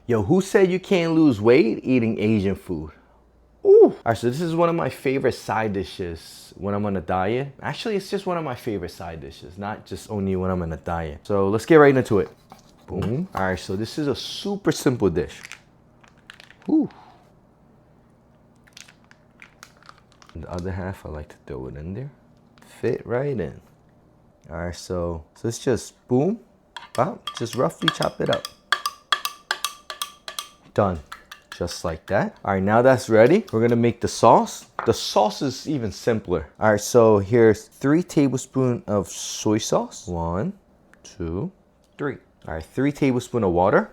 Yo, who said you can't lose weight eating Asian food? Ooh. All right, so this is one of my favorite side dishes when I'm on a diet. Actually, it's just one of my favorite side dishes, not just only when I'm on a diet. So let's get right into it. Boom. All right, so this is a super simple dish. Ooh. The other half, I like to throw it in there. Fit right in. All right, so let's just boom, bop, just roughly chop it up. Done. Just like that. All right, now that's ready. We're gonna make the sauce. The sauce is even simpler. All right, so here's 3 tablespoons of soy sauce. 1, 2, 3. All right, 3 tablespoons of water.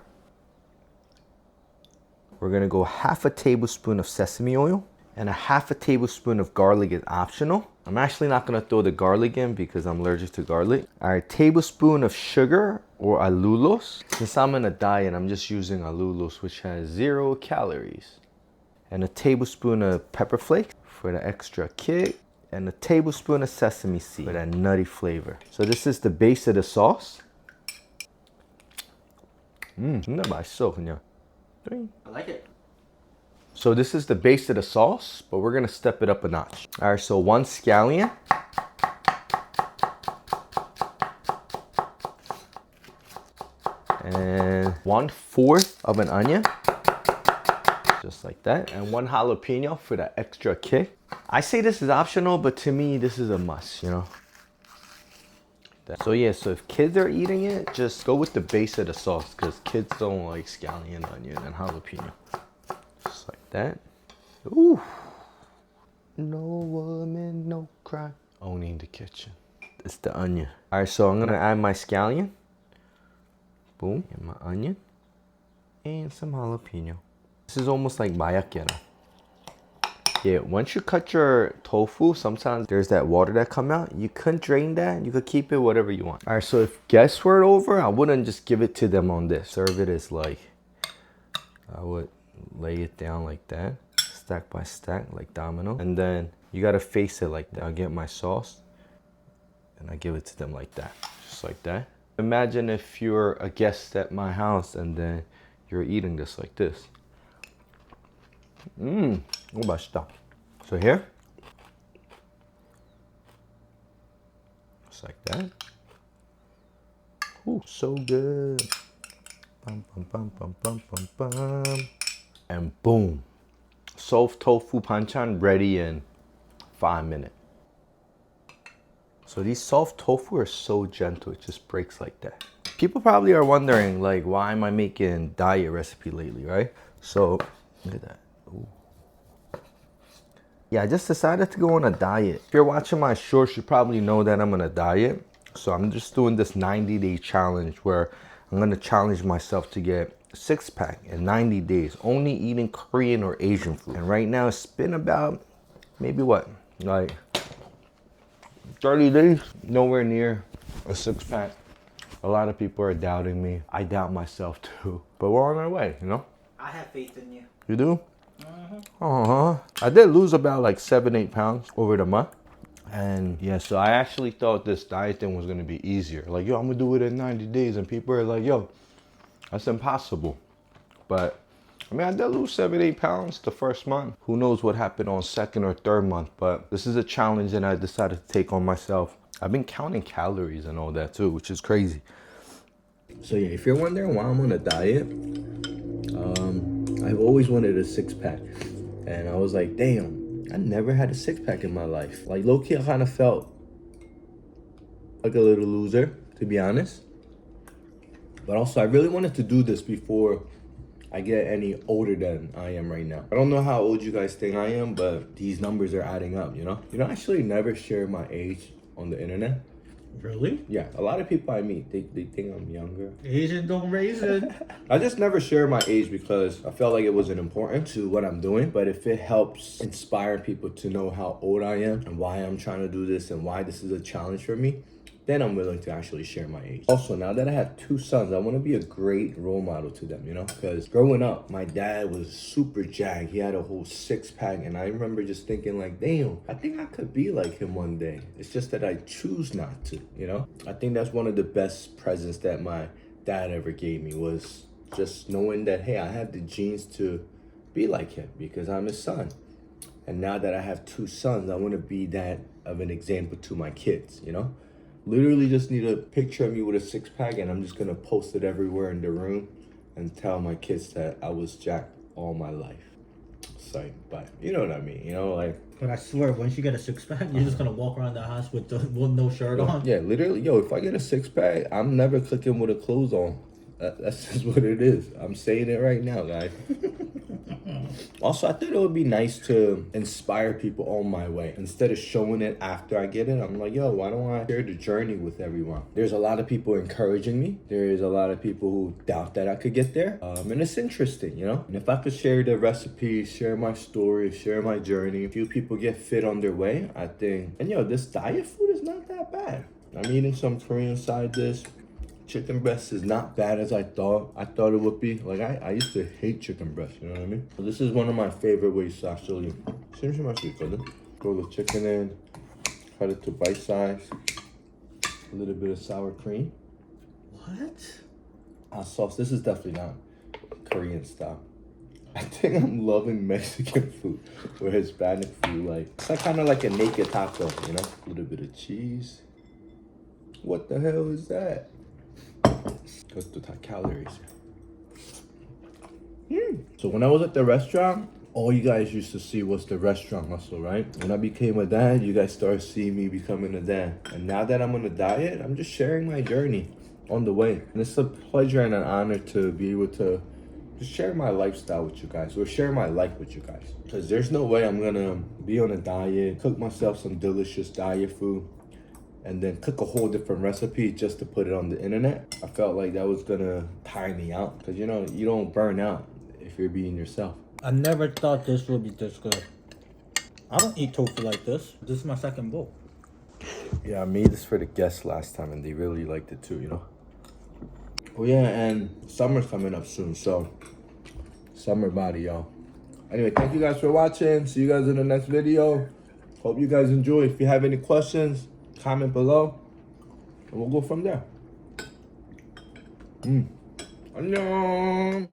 We're gonna go half a tablespoon of sesame oil, and a half a tablespoon of garlic is optional. I'm actually not gonna throw the garlic in because I'm allergic to garlic. All right, tablespoon of sugar or allulose. Since I'm on a diet, I'm just using allulose, which has 0 calories. And a tablespoon of pepper flakes for the extra kick, and a tablespoon of sesame seed for that nutty flavor. So this is the base of the sauce. 진짜 맛있어 그냥. I like it. So this is the base of the sauce, but we're gonna step it up a notch. All right, so 1 scallion. And 1/4 of an onion. Just like that. And 1 jalapeno for that extra kick. I say this is optional, but to me, this is a must, you know? So yeah, so if kids are eating it, just go with the base of the sauce because kids don't like scallion, onion, and jalapeno. Just like that. Ooh. No woman, no cry. Owning the kitchen. It's the onion. All right, so I'm gonna add my scallion. Boom, and my onion. And some jalapeno. This is almost like bayakera. Yeah, once you cut your tofu, sometimes there's that water that come out. You couldn't drain that. You could keep it whatever you want. All right, so if guests were over, I wouldn't just give it to them on this. Serve it as like, I would lay it down like that, stack by stack, like domino. And then you gotta face it like that. I'll get my sauce, and I give it to them like that, just like that. Imagine if you're a guest at my house and then you're eating this like this. Oh, 맛있다. So here, just like that. Ooh, so good. Bum, bum, bum, bum, bum, bum, bum. And boom, soft tofu banchan ready in 5 minutes. So these soft tofu are so gentle, it just breaks like that. People probably are wondering, like, why am I making diet recipe lately, right? So look at that. Ooh. Yeah, I just decided to go on a diet. If you're watching my shorts, you probably know that I'm on a diet. So I'm just doing this 90-day challenge where I'm gonna challenge myself to get a 6-pack in 90 days, only eating Korean or Asian food. And right now it's been about maybe what, like 30 days, nowhere near a 6-pack. A lot of people are doubting me. I doubt myself too, but we're on our way, you know? I have faith in you. You do? I did lose about like 7-8 pounds over the month. And yeah, so I actually thought this diet thing was gonna be easier. Like, yo, I'm gonna do it in 90 days. And people are like, yo, that's impossible. But I mean, I did lose 7-8 pounds the first month. Who knows what happened on 2nd or 3rd month, but this is a challenge that I decided to take on myself. I've been counting calories and all that too, which is crazy. So yeah, if you're wondering why I'm on a diet, I've always wanted a 6-pack. And I was like, damn, I never had a 6-pack in my life. Like, low-key, I kind of felt like a little loser, to be honest. But also, I really wanted to do this before I get any older than I am right now. I don't know how old you guys think I am, but these numbers are adding up, you know? You know, I actually never share my age on the internet. Really? Yeah, a lot of people I meet, they think I'm younger. Asian don't raise it. I just never share my age because I felt like it wasn't important to what I'm doing. But if it helps inspire people to know how old I am and why I'm trying to do this and why this is a challenge for me, then I'm willing to actually share my age. Also, now that I have 2 sons, I want to be a great role model to them, you know? Because growing up, my dad was super jacked. He had a whole 6-pack, and I remember just thinking like, damn, I think I could be like him one day. It's just that I choose not to, you know? I think that's one of the best presents that my dad ever gave me was Just knowing that, hey, I have the genes to be like him because I'm his son. And now that I have 2 sons, I want to be that of an example to my kids, you know? Literally just need a picture of me with a 6-pack and I'm just going to post it everywhere in the room and tell my kids that I was jacked all my life. So, but you know what I mean, you know, like. But I swear, once you get a 6-pack, you're just gonna walk around the house with no shirt on. Yeah, literally, yo, if I get a 6-pack, I'm never cooking with a clothes on. That's just what it is. I'm saying it right now, guys. Also, I thought it would be nice to inspire people on my way. Instead of showing it after I get it, I'm like, yo, why don't I share the journey with everyone? There's a lot of people encouraging me. There's a lot of people who doubt that I could get there. And it's interesting, you know? And if I could share the recipes, share my story, share my journey, a few people get fit on their way, I think. And yo, this diet food is not that bad. I'm eating some Korean side dish. Chicken breast is not bad as I thought. I thought it would be. Like, I used to hate chicken breast, you know what I mean? So this is one of my favorite ways to actually throw the chicken in, cut it to bite size, a little bit of sour cream. What? Hot sauce. This is definitely not Korean style. I think I'm loving Mexican food or Hispanic food. Like, it's like kind of like a naked taco, you know? A little bit of cheese. What the hell is that? Goes to calories. So when I was at the restaurant, all you guys used to see was the restaurant hustle, right? When I became a dad, you guys started seeing me becoming a dad. And now that I'm on a diet, I'm just sharing my journey on the way. And it's a pleasure and an honor to be able to just share my lifestyle with you guys, or share my life with you guys. Because there's no way I'm gonna be on a diet, cook myself some delicious diet food, and then cook a whole different recipe just to put it on the internet. I felt like that was gonna tire me out, because you know, you don't burn out if you're being yourself. I never thought this would be this good. I don't eat tofu like this. This is my second bowl. Yeah, I made this for the guests last time and they really liked it too, you know? Oh yeah, and summer's coming up soon, so summer body, y'all. Anyway, thank you guys for watching. See you guys in the next video. Hope you guys enjoy. If you have any questions, comment below and we'll go from there. 안녕.